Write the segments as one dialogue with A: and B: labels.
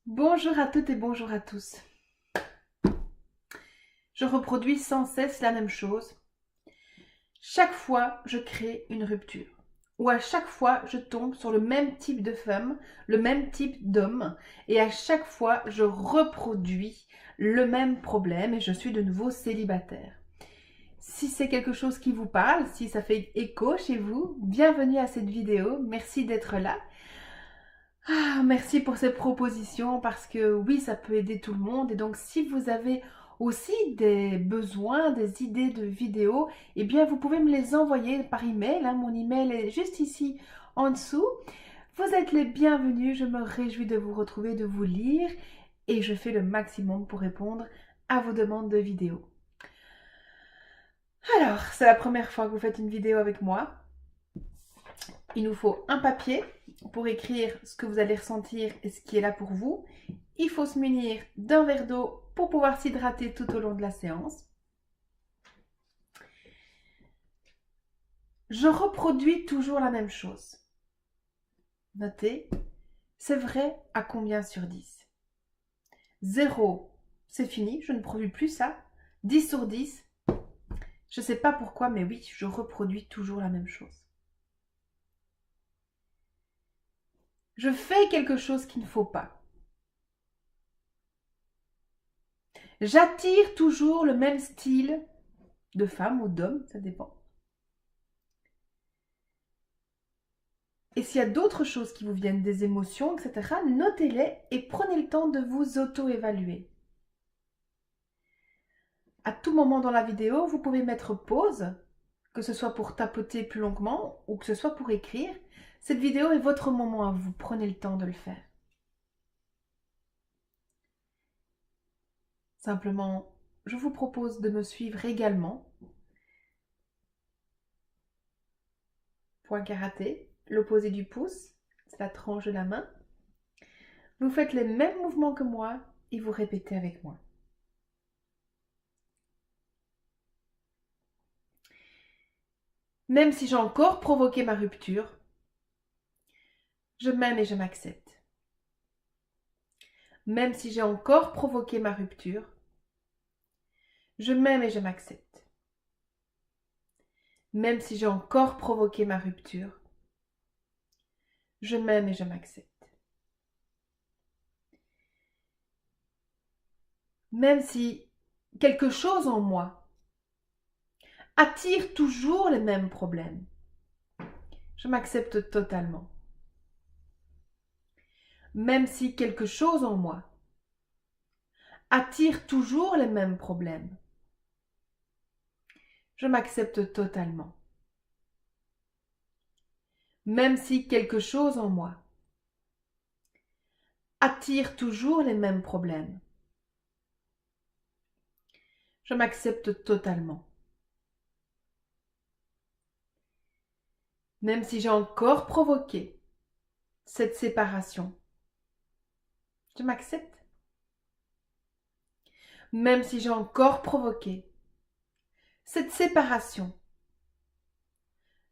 A: Bonjour à toutes et bonjour à tous. Je reproduis sans cesse la même chose. Chaque fois, je crée une rupture. Ou à chaque fois, je tombe sur le même type de femme, le même type d'homme. Et à chaque fois, je reproduis le même problème et je suis de nouveau célibataire. Si c'est quelque chose qui vous parle, si ça fait écho chez vous, bienvenue à cette vidéo. Merci d'être là. Merci pour ces propositions parce que oui, ça peut aider tout le monde. Et donc, si vous avez aussi des besoins, des idées de vidéos, eh bien, vous pouvez me les envoyer par email. Mon email est juste ici en dessous. Vous êtes les bienvenus. Je me réjouis de vous retrouver, de vous lire et je fais le maximum pour répondre à vos demandes de vidéos. Alors, c'est la première fois que vous faites une vidéo avec moi. Il nous faut un papier pour écrire ce que vous allez ressentir et ce qui est là pour vous. Il faut se munir d'un verre d'eau pour pouvoir s'hydrater tout au long de la séance. Je reproduis toujours la même chose. Notez, c'est vrai à combien sur 10? 0, c'est fini, je ne produis plus ça. 10 sur 10, je ne sais pas pourquoi, mais oui, je reproduis toujours la même chose. Je fais quelque chose qu'il ne faut pas. J'attire toujours le même style de femme ou d'homme, ça dépend. Et s'il y a d'autres choses qui vous viennent, des émotions, etc., notez-les et prenez le temps de vous auto-évaluer. À tout moment dans la vidéo, vous pouvez mettre pause, que ce soit pour tapoter plus longuement ou que ce soit pour écrire. Cette vidéo est votre moment à vous, prenez le temps de le faire. Simplement, je vous propose de me suivre également. Point karaté, l'opposé du pouce, c'est la tranche de la main. Vous faites les mêmes mouvements que moi et vous répétez avec moi. Même si j'ai encore provoqué ma rupture, je m'aime et je m'accepte. Même si j'ai encore provoqué ma rupture, je m'aime et je m'accepte. Même si j'ai encore provoqué ma rupture, je m'aime et je m'accepte. Même si quelque chose en moi attire toujours les mêmes problèmes, je m'accepte totalement. Même si quelque chose en moi attire toujours les mêmes problèmes, je m'accepte totalement. Même si quelque chose en moi attire toujours les mêmes problèmes, je m'accepte totalement. Même si j'ai encore provoqué cette séparation, je m'accepte. Même si j'ai encore provoqué cette séparation,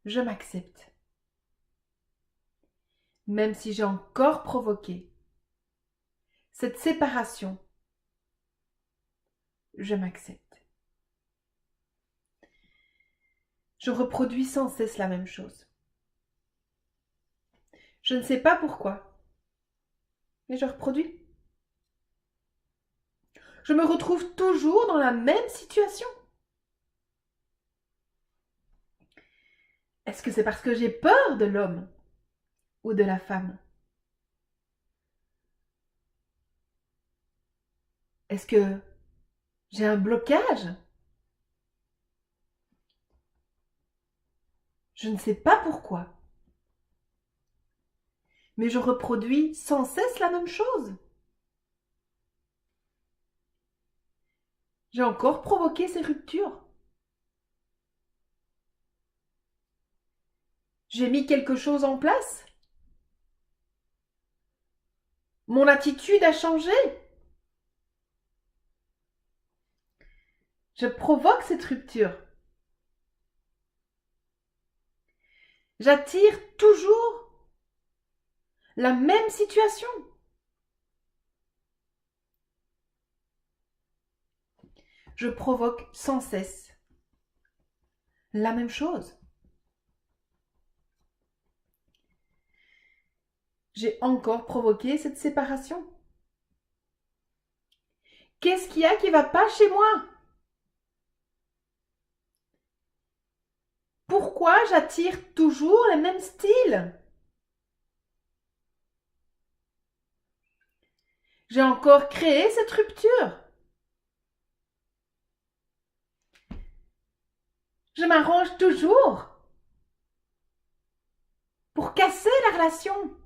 A: je m'accepte. Même si j'ai encore provoqué cette séparation, je m'accepte. Je reproduis sans cesse la même chose. Je ne sais pas pourquoi, mais je reproduis. Je me retrouve toujours dans la même situation. Est-ce que c'est parce que j'ai peur de l'homme ou de la femme? Est-ce que j'ai un blocage? Je ne sais pas pourquoi, mais je reproduis sans cesse la même chose. J'ai encore provoqué ces ruptures. J'ai mis quelque chose en place. Mon attitude a changé. Je provoque cette rupture. J'attire toujours la même situation. je provoque sans cesse la même chose. J'ai encore provoqué cette séparation. Qu'est-ce qu'il y a qui ne va pas chez moi? Pourquoi j'attire toujours les mêmes styles? J'ai encore créé cette rupture. Je m'arrange toujours pour casser la relation.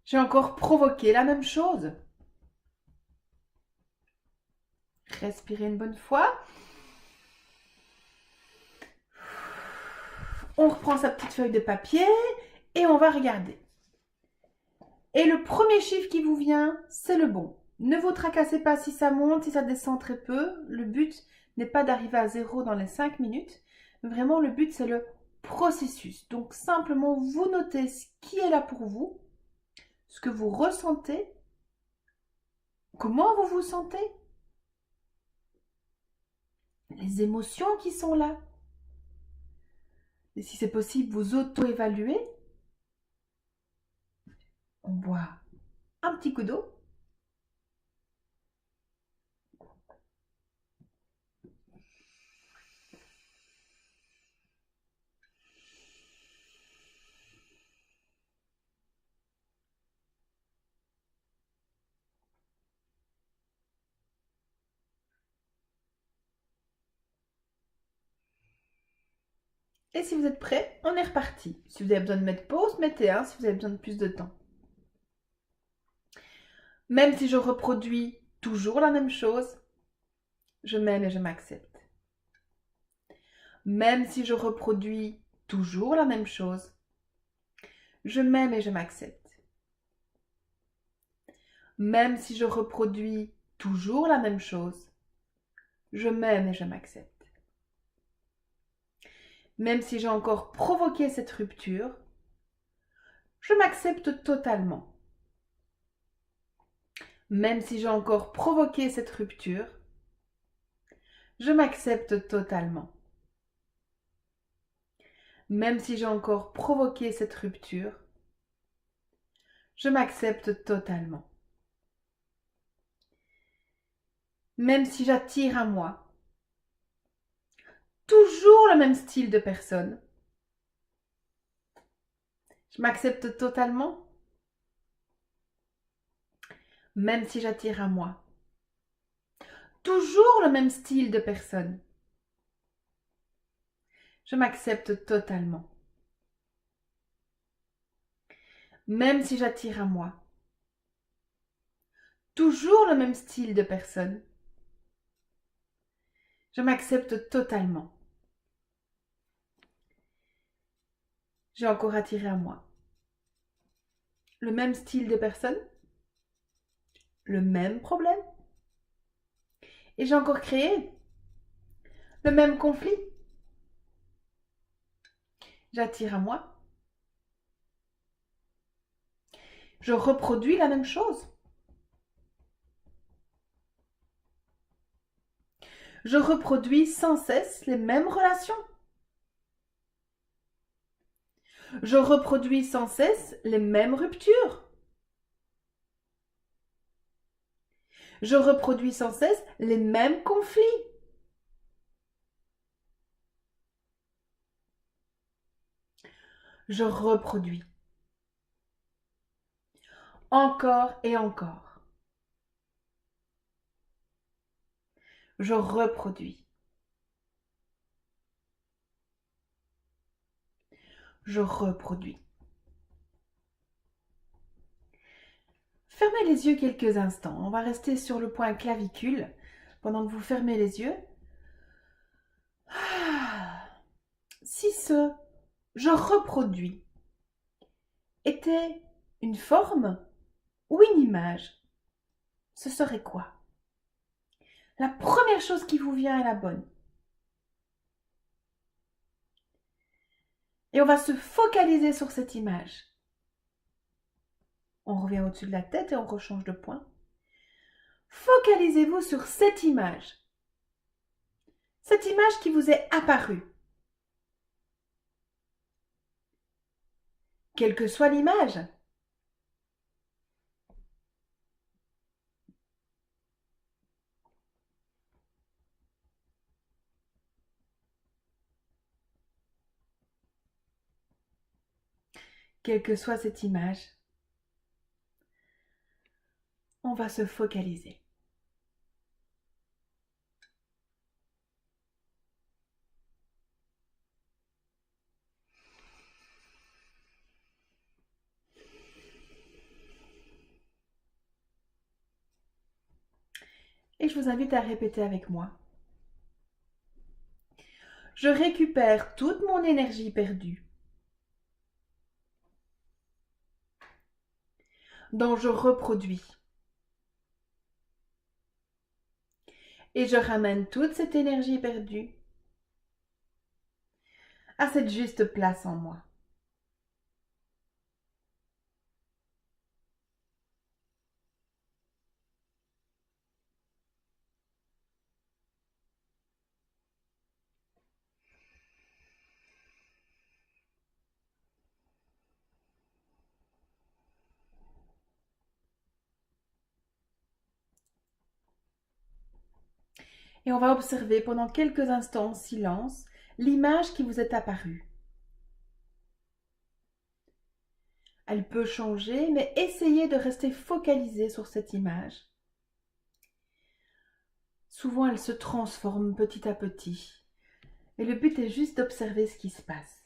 A: J'ai encore provoqué la même chose. Respirez une bonne fois. On reprend sa petite feuille de papier et on va regarder. Et le premier chiffre qui vous vient, c'est le bon. Ne vous tracassez pas si ça monte, si ça descend très peu. Le but n'est pas d'arriver à 0 dans les 5 minutes. Vraiment, le but, c'est le processus. Donc, simplement, vous notez ce qui est là pour vous, ce que vous ressentez, comment vous vous sentez, les émotions qui sont là. Et si c'est possible, vous auto-évaluez. On boit un petit coup d'eau. Et si vous êtes prêt, on est reparti. Si vous avez besoin de mettre pause, mettez un si vous avez besoin de plus de temps. Même si je reproduis toujours la même chose, je m'aime et je m'accepte. Même si je reproduis toujours la même chose, je m'aime et je m'accepte. Même si je reproduis toujours la même chose, je m'aime et je m'accepte. Même si j'ai encore provoqué cette rupture, je m'accepte totalement. Même si j'ai encore provoqué cette rupture, je m'accepte totalement. Même si j'ai encore provoqué cette rupture, je m'accepte totalement. Même si j'attire à moi toujours le même style de personne, je m'accepte totalement. Même si j'attire à moi toujours le même style de personne, je m'accepte totalement. Même si j'attire à moi toujours le même style de personne, je m'accepte totalement. J'ai encore attiré à moi le même style de personne, le même problème, et j'ai encore créé le même conflit. J'attire à moi. Je reproduis la même chose. Je reproduis sans cesse les mêmes relations. Je reproduis sans cesse les mêmes ruptures. Je reproduis sans cesse les mêmes conflits. Je reproduis. Encore et encore. Je reproduis. Je reproduis. Fermez les yeux quelques instants. On va rester sur le point clavicule pendant que vous fermez les yeux. Si ce je reproduis était une forme ou une image, ce serait quoi? La première chose qui vous vient est la bonne. Et on va se focaliser sur cette image. On revient au-dessus de la tête et on rechange de point. Focalisez-vous sur cette image. Cette image qui vous est apparue. Quelle que soit l'image. Quelle que soit cette image, on va se focaliser. Et je vous invite à répéter avec moi. Je récupère toute mon énergie perdue, dont je reproduis. Et je ramène toute cette énergie perdue à cette juste place en moi. Et on va observer pendant quelques instants en silence l'image qui vous est apparue. Elle peut changer, mais essayez de rester focalisé sur cette image. Souvent, elle se transforme petit à petit. Et le but est juste d'observer ce qui se passe.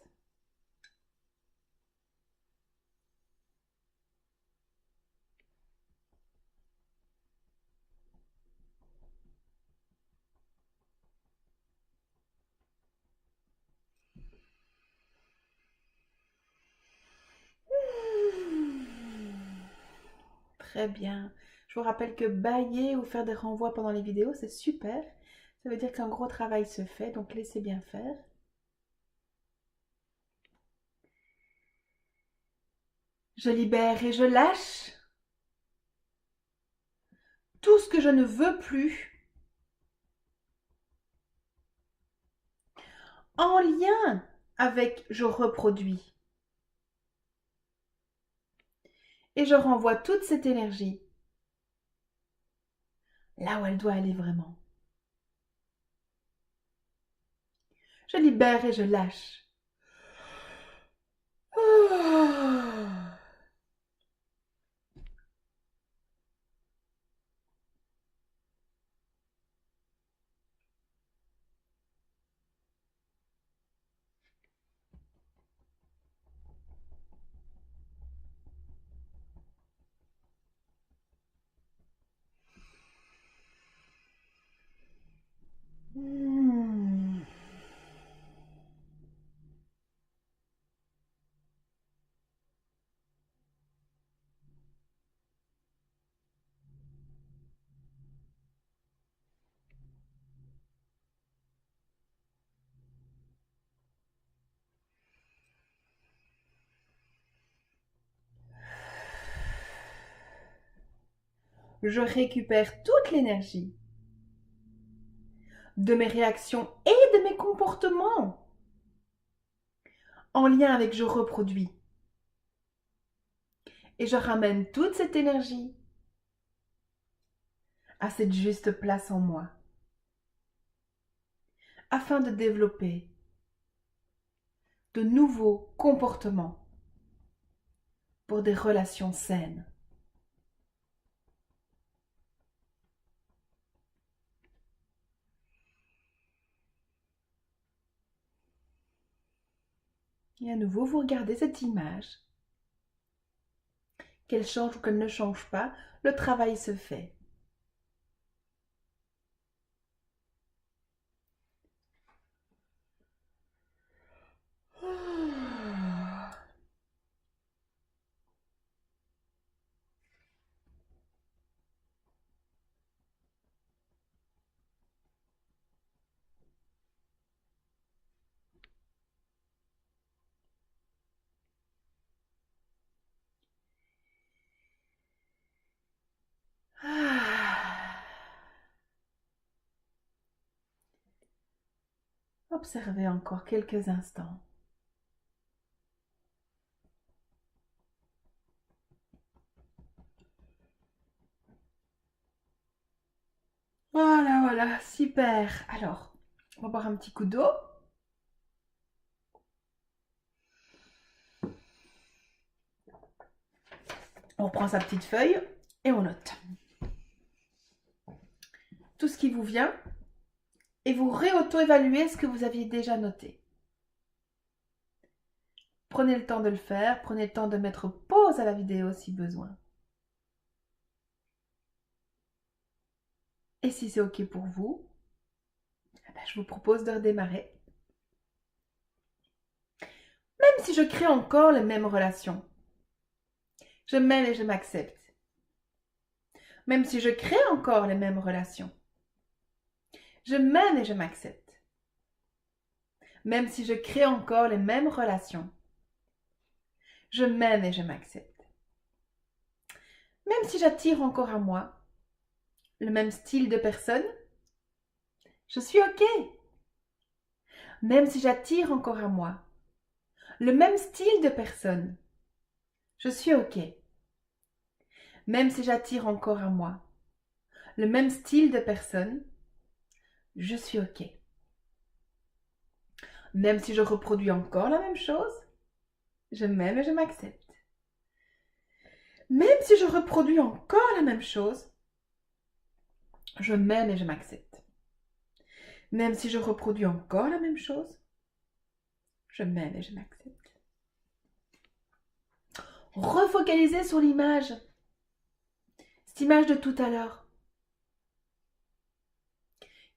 A: Très bien. Je vous rappelle que bailler ou faire des renvois pendant les vidéos, c'est super. Ça veut dire qu'un gros travail se fait, donc laissez bien faire. Je libère et je lâche tout ce que je ne veux plus en lien avec je reproduis. Et je renvoie toute cette énergie là où elle doit aller vraiment. Je libère et je lâche. Je récupère toute l'énergie de mes réactions et de mes comportements en lien avec je reproduis. Et je ramène toute cette énergie à cette juste place en moi afin de développer de nouveaux comportements pour des relations saines. Et à nouveau, vous regardez cette image. Qu'elle change ou qu'elle ne change pas, le travail se fait. Observez encore quelques instants. Voilà, voilà, super. Alors, on va boire un petit coup d'eau. On prend sa petite feuille et on note tout ce qui vous vient et vous réauto-évaluez ce que vous aviez déjà noté. Prenez le temps de le faire, prenez le temps de mettre pause à la vidéo si besoin. Et si c'est OK pour vous, je vous propose de redémarrer. Même si je crée encore les mêmes relations, je m'aime et je m'accepte. Même si je crée encore les mêmes relations, je m'aime et je m'accepte. Même si je crée encore les mêmes relations, je m'aime et je m'accepte. Même si j'attire encore à moi le même style de personne, je suis OK. Même si j'attire encore à moi le même style de personne, je suis OK. Même si j'attire encore à moi le même style de personne, je suis OK. Même si je reproduis encore la même chose, je m'aime et je m'accepte. Même si je reproduis encore la même chose, je m'aime et je m'accepte. Même si je reproduis encore la même chose, je m'aime et je m'accepte. Refocalisez sur l'image. Cette image de tout à l'heure.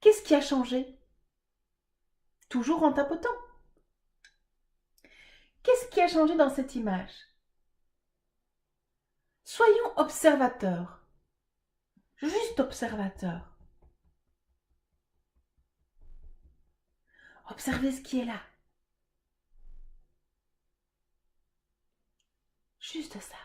A: Qu'est-ce qui a changé? Toujours en tapotant. Qu'est-ce qui a changé dans cette image? Soyons observateurs. Juste observateurs. Observez ce qui est là. Juste ça.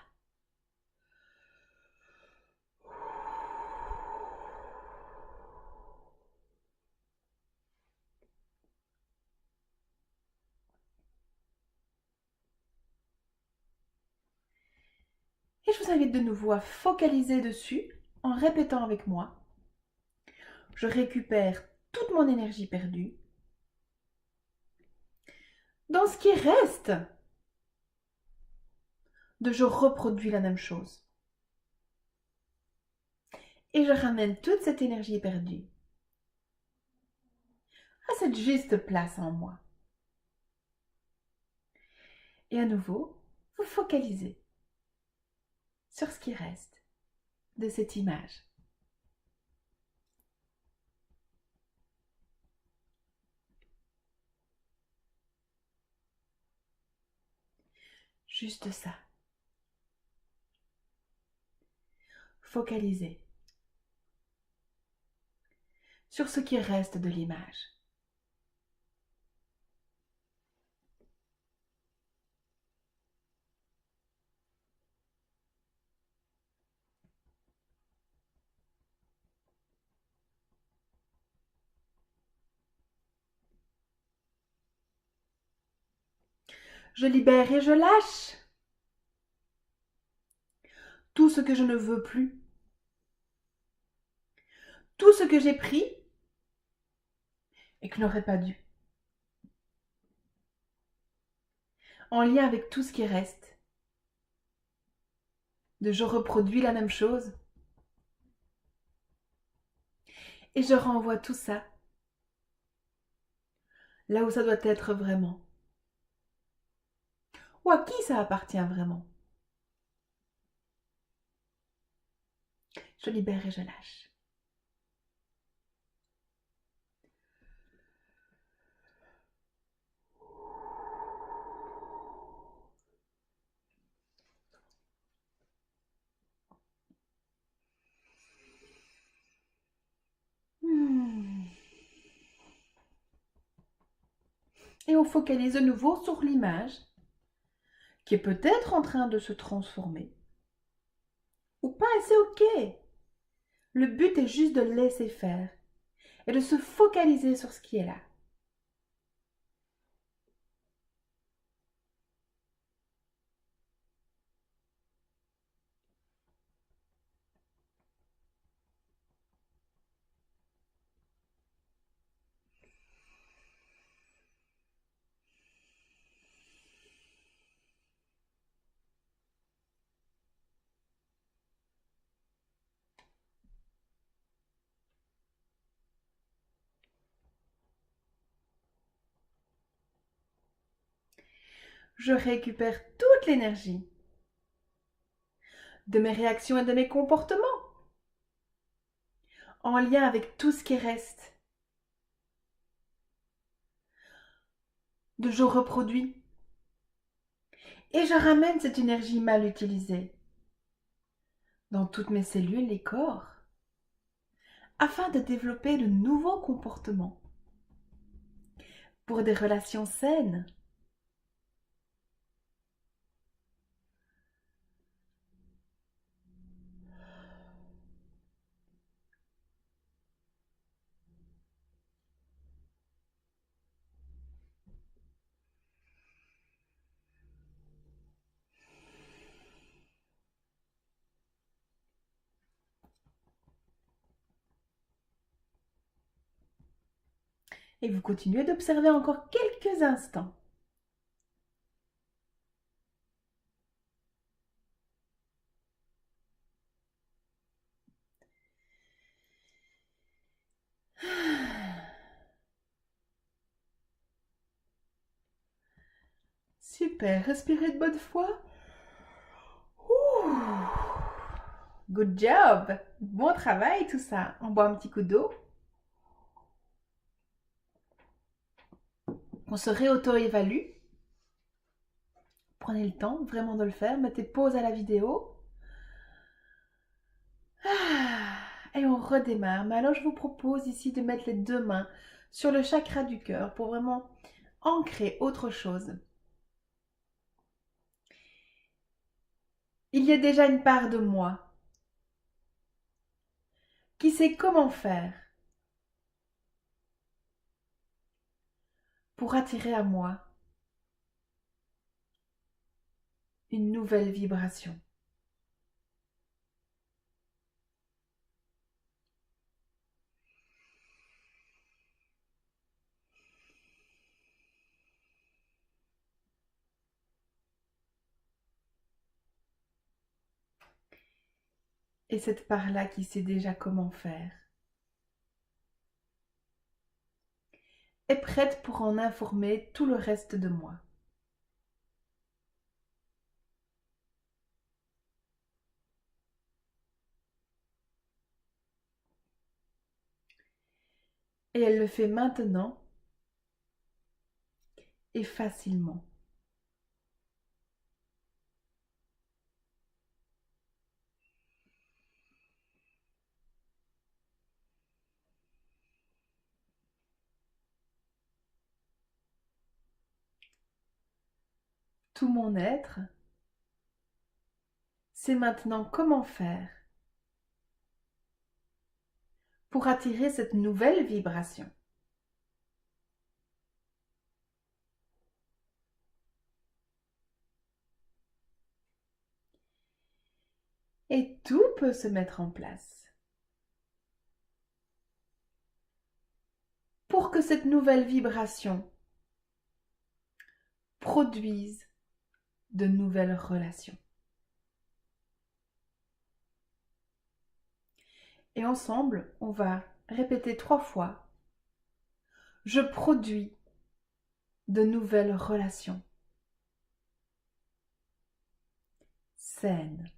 A: Et je vous invite de nouveau à focaliser dessus en répétant avec moi. Je récupère toute mon énergie perdue. Dans ce qui reste, je reproduis la même chose. Et je ramène toute cette énergie perdue à cette juste place en moi. Et à nouveau, vous focalisez sur ce qui reste de cette image. Juste ça. Focalisez sur ce qui reste de l'image. Je libère et je lâche tout ce que je ne veux plus. Tout ce que j'ai pris et que je n'aurais pas dû. En lien avec tout ce qui reste. Je reproduis la même chose. Et je renvoie tout ça là où ça doit être vraiment. Ou à qui ça appartient vraiment. Je libère et je lâche. Et on focalise de nouveau sur l'image qui est peut-être en train de se transformer. Ou pas, et c'est OK. Le but est juste de laisser faire et de se focaliser sur ce qui est là. je récupère toute l'énergie de mes réactions et de mes comportements en lien avec tout ce qui reste de je reproduis. Et je ramène cette énergie mal utilisée dans toutes mes cellules et corps afin de développer de nouveaux comportements pour des relations saines. Et vous continuez d'observer encore quelques instants. Super, respirez de bonne foi. Ouh. Good job. Bon travail tout ça. On boit un petit coup d'eau. On se réauto-évalue. Prenez le temps vraiment de le faire. Mettez pause à la vidéo. Et on redémarre. Mais alors je vous propose ici de mettre les deux mains sur le chakra du cœur pour vraiment ancrer autre chose. Il y a déjà une part de moi qui sait comment faire pour attirer à moi une nouvelle vibration. Et cette part-là qui sait déjà comment faire est prête pour en informer tout le reste de moi. Et elle le fait maintenant et facilement. Tout mon être sait maintenant comment faire pour attirer cette nouvelle vibration. Et tout peut se mettre en place pour que cette nouvelle vibration produise de nouvelles relations. Et ensemble, on va répéter 3 fois. Je produis de nouvelles relations saines.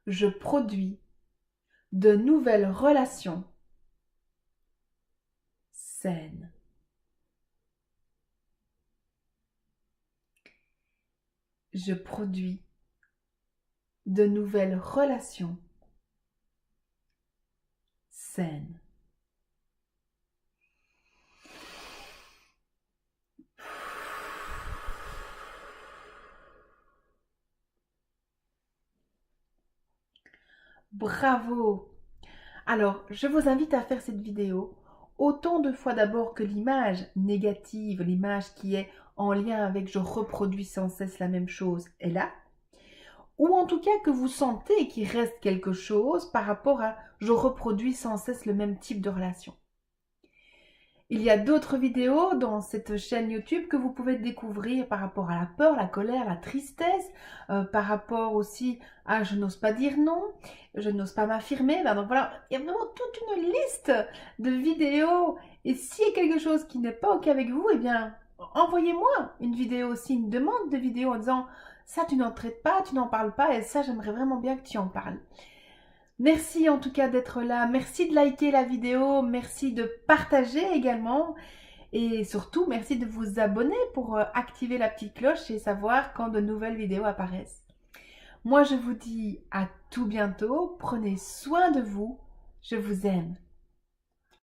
A: Je produis de nouvelles relations saines. Je produis de nouvelles relations saines. Bravo! Alors, je vous invite à faire cette vidéo autant de fois d'abord que l'image négative, l'image qui est en lien avec je reproduis sans cesse la même chose est là, ou en tout cas que vous sentez qu'il reste quelque chose par rapport à je reproduis sans cesse le même type de relation. Il y a d'autres vidéos dans cette chaîne YouTube que vous pouvez découvrir par rapport à la peur, la colère, la tristesse, par rapport aussi à je n'ose pas dire non, je n'ose pas m'affirmer. Ben donc voilà, il y a vraiment toute une liste de vidéos. Et s'il y a quelque chose qui n'est pas OK avec vous, eh bien, envoyez-moi une vidéo aussi, une demande de vidéo en disant ça tu n'en traites pas, tu n'en parles pas et ça j'aimerais vraiment bien que tu en parles. Merci en tout cas d'être là, merci de liker la vidéo, merci de partager également et surtout merci de vous abonner pour activer la petite cloche et savoir quand de nouvelles vidéos apparaissent. Moi je vous dis à tout bientôt, prenez soin de vous, je vous aime.